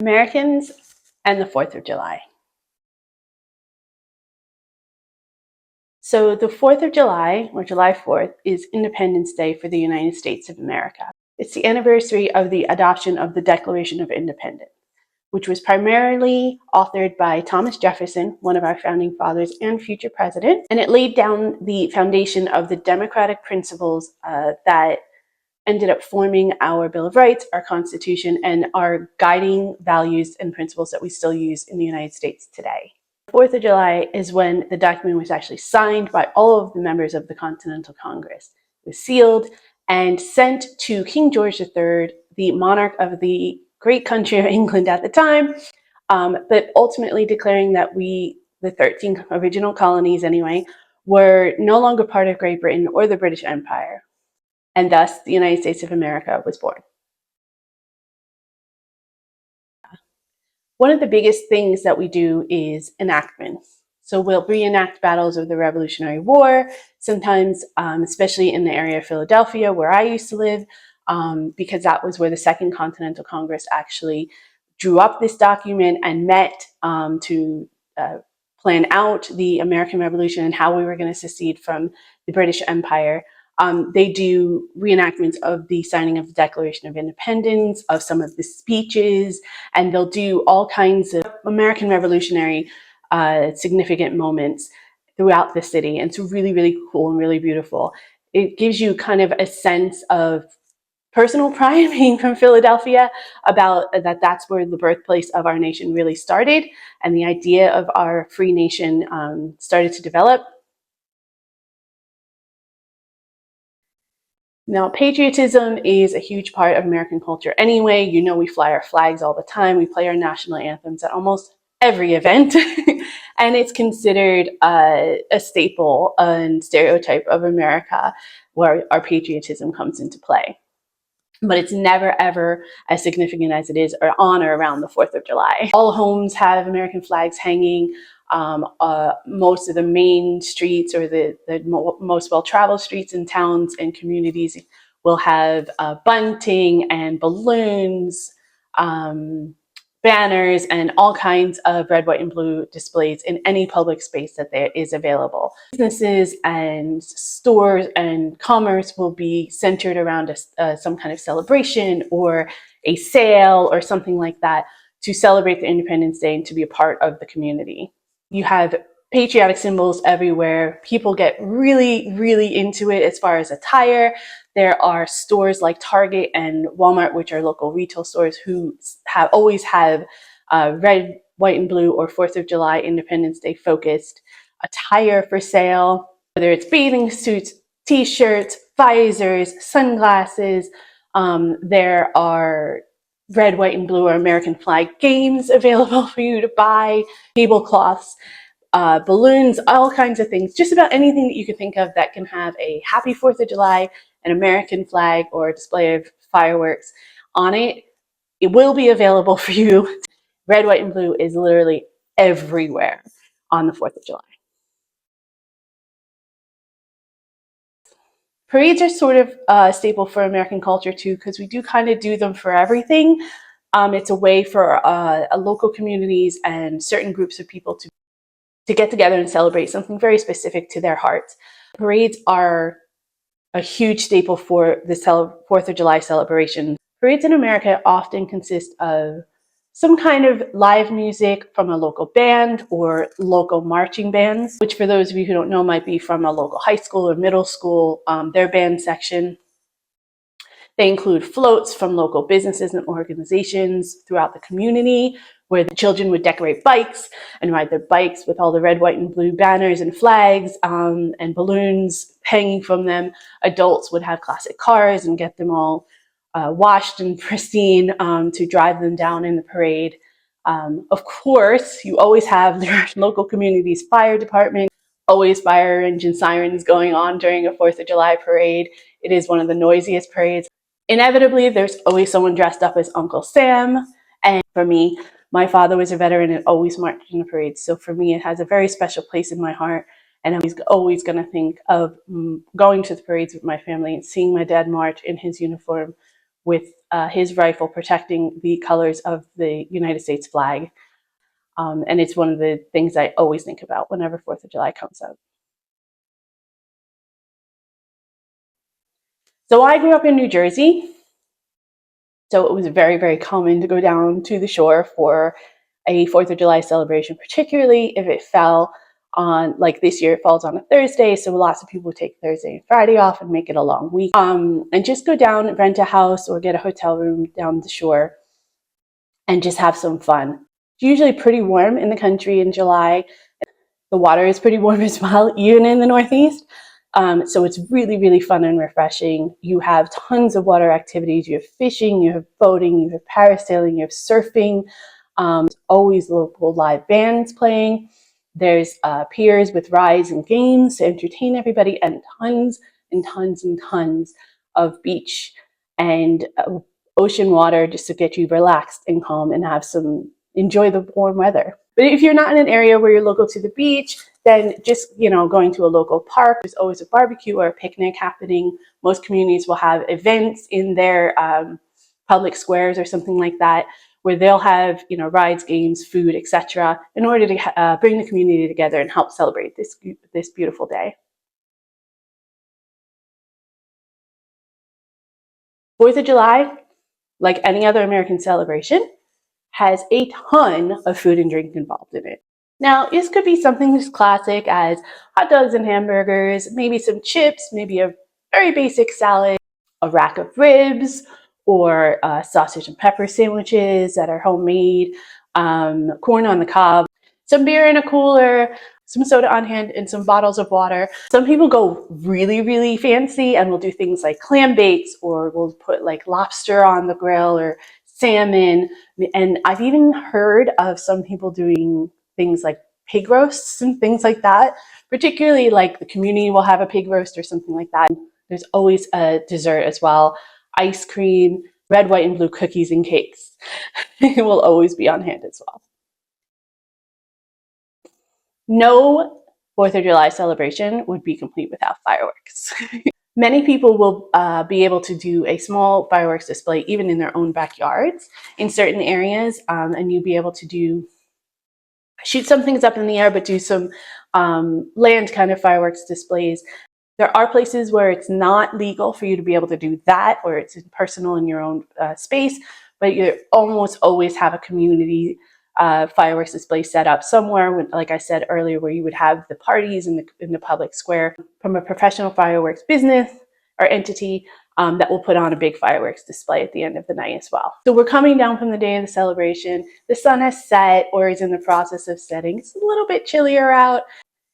Americans and the 4th of July. So the 4th of July, or July 4th, is Independence Day for the United States of America. It's the anniversary of the adoption of the Declaration of Independence, which was primarily authored by Thomas Jefferson, one of our founding fathers and future president, and it laid down the foundation of the democratic principles that ended up forming our Bill of Rights, our Constitution, and our guiding values and principles that we still use in the United States today. 4th of July is when the document was actually signed by all of the members of the Continental Congress. It was sealed and sent to King George III, the monarch of the great country of England at the time, but ultimately declaring that we, the 13 original colonies anyway, were no longer part of Great Britain or the British Empire, and thus the United States of America was born. One of the biggest things that we do is enactments. So we'll reenact battles of the Revolutionary War, sometimes, especially in the area of Philadelphia, where I used to live, because that was where the Second Continental Congress actually drew up this document and met to plan out the American Revolution and how we were going to secede from the British Empire. They do reenactments of the signing of the Declaration of Independence, of some of the speeches, and they'll do all kinds of American Revolutionary significant moments throughout the city. And it's really, really cool and really beautiful. It gives you kind of a sense of personal pride being from Philadelphia about that's where the birthplace of our nation really started, and the idea of our free nation started to develop. Now, patriotism is a huge part of American culture anyway. You know, we fly our flags all the time. We play our national anthems at almost every event. And it's considered a staple and stereotype of America where our patriotism comes into play. But it's never, ever as significant as it is on or around the 4th of July. All homes have American flags hanging. Most of the main streets or the most well-traveled streets in towns and communities will have bunting and balloons, banners, and all kinds of red, white, and blue displays in any public space that there is available. Businesses and stores and commerce will be centered around some kind of celebration or a sale or something like that to celebrate the Independence Day and to be a part of the community. You have patriotic symbols everywhere. People get really, really into it as far as attire. There are stores like Target and Walmart, which are local retail stores, who always have red, white, and blue or 4th of July Independence Day focused attire for sale, whether it's bathing suits, t-shirts, visors, sunglasses. There are red, white, and blue or American flag games available for you to buy, tablecloths, balloons, all kinds of things, just about anything that you could think of that can have a happy 4th of July, an American flag, or a display of fireworks on it. It will be available for you. Red, white, and blue is literally everywhere on the 4th of July. Parades are sort of a staple for American culture too, because we do kind of do them for everything. It's a way for local communities and certain groups of people to get together and celebrate something very specific to their hearts. Parades are a huge staple for the 4th of July celebration. Parades in America often consist of some kind of live music from a local band or local marching bands, which for those of you who don't know might be from a local high school or middle school, their band section. They include floats from local businesses and organizations throughout the community, where the children would decorate bikes and ride their bikes with all the red, white, and blue banners and flags and balloons hanging from them. Adults would have classic cars and get them all washed and pristine to drive them down in the parade. Of course, you always have the local community's fire department, always fire engine sirens going on during a 4th of July parade. It is one of the noisiest parades. Inevitably, there's always someone dressed up as Uncle Sam. And for me, my father was a veteran and always marched in the parades. So for me, it has a very special place in my heart. And I'm always going to think of going to the parades with my family and seeing my dad march in his uniform with his rifle protecting the colors of the United States flag. And it's one of the things I always think about whenever 4th of July comes up. So I grew up in New Jersey. So it was very, very common to go down to the shore for a 4th of July celebration, particularly if it fell on, like this year, it falls on a Thursday. So lots of people would take Thursday and Friday off and make it a long week. And just go down and rent a house or get a hotel room down the shore and just have some fun. It's usually pretty warm in the country in July. The water is pretty warm as well, even in the Northeast. So it's really, really fun and refreshing. You have tons of water activities. You have fishing, you have boating, you have parasailing, you have surfing. Always local live bands playing. There's piers with rides and games to entertain everybody, and tons and tons and tons of beach and ocean water just to get you relaxed and calm and have some enjoy the warm weather. But if you're not in an area where you're local to the beach, then just, going to a local park. There's always a barbecue or a picnic happening. Most communities will have events in their public squares or something like that, where they'll have, rides, games, food, etc., in order to bring the community together and help celebrate this beautiful day. 4th of July, like any other American celebration, has a ton of food and drink involved in it. Now, this could be something as classic as hot dogs and hamburgers, maybe some chips, maybe a very basic salad, a rack of ribs, or sausage and pepper sandwiches that are homemade, corn on the cob, some beer in a cooler, some soda on hand, and some bottles of water. Some people go really, really fancy and will do things like clam bakes, or will put like lobster on the grill or salmon. And I've even heard of some people doing things like pig roasts and things like that. Particularly, like the community will have a pig roast or something like that. There's always a dessert as well. Ice cream, red, white, and blue cookies and cakes. It will always be on hand as well. No 4th of July celebration would be complete without fireworks. Many people will be able to do a small fireworks display even in their own backyards in certain areas, and you'll be able to shoot some things up in the air, but do some land kind of fireworks displays. There are places where it's not legal for you to be able to do that, or it's personal in your own space, but you almost always have a community fireworks display set up somewhere, like I said earlier, where you would have the parties in the public square from a professional fireworks business or entity that will put on a big fireworks display at the end of the night as well. So we're coming down from the day of the celebration. The sun has set or is in the process of setting. It's a little bit chillier out.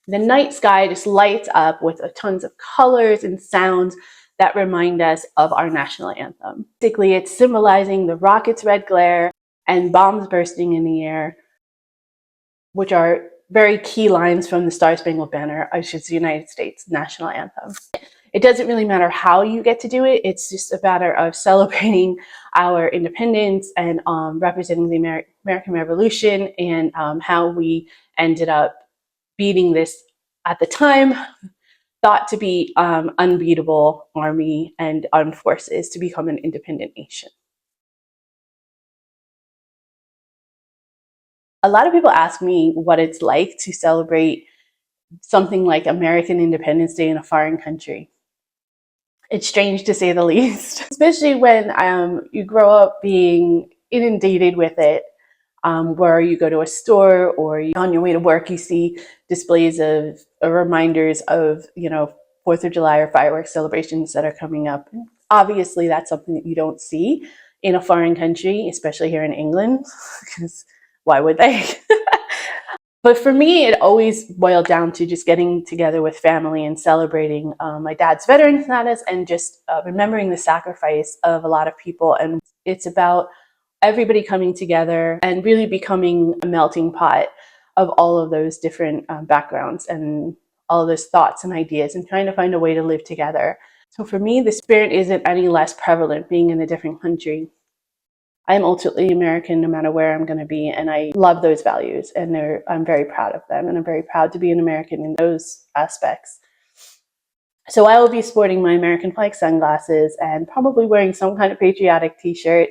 The night sky just lights up with tons of colors and sounds that remind us of our national anthem. Basically, it's symbolizing the rocket's red glare and bombs bursting in the air, which are very key lines from the Star-Spangled Banner, which is the United States national anthem. It doesn't really matter how you get to do it. It's just a matter of celebrating our independence and representing the American Revolution and how we ended up beating this, at the time, thought to be unbeatable army and armed forces to become an independent nation. A lot of people ask me what it's like to celebrate something like American Independence Day in a foreign country. It's strange to say the least, especially when you grow up being inundated with it, where you go to a store or on your way to work, you see displays of reminders of, 4th of July or fireworks celebrations that are coming up. Obviously, that's something that you don't see in a foreign country, especially here in England, because why would they? But for me, it always boiled down to just getting together with family and celebrating my dad's veteran status and just remembering the sacrifice of a lot of people. And it's about everybody coming together and really becoming a melting pot of all of those different backgrounds and all of those thoughts and ideas and trying to find a way to live together. So for me, the spirit isn't any less prevalent being in a different country. I'm ultimately American no matter where I'm going to be, and I love those values, and I'm very proud of them, and I'm very proud to be an American in those aspects. So I will be sporting my American flag sunglasses and probably wearing some kind of patriotic t-shirt,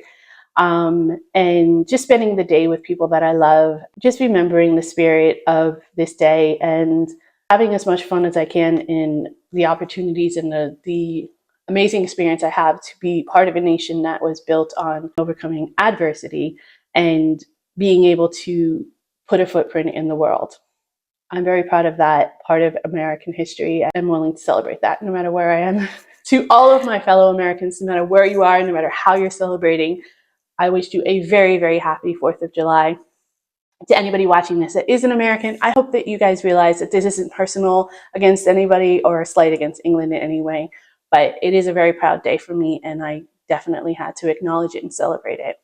and just spending the day with people that I love, just remembering the spirit of this day and having as much fun as I can in the opportunities and the amazing experience I have to be part of a nation that was built on overcoming adversity and being able to put a footprint in the world. I'm very proud of that part of American history. I'm willing to celebrate that no matter where I am. To all of my fellow Americans, no matter where you are, no matter how you're celebrating, I wish you a very, very happy 4th of July. To anybody watching this that is an American, I hope that you guys realize that this isn't personal against anybody or a slight against England in any way, but it is a very proud day for me, and I definitely had to acknowledge it and celebrate it.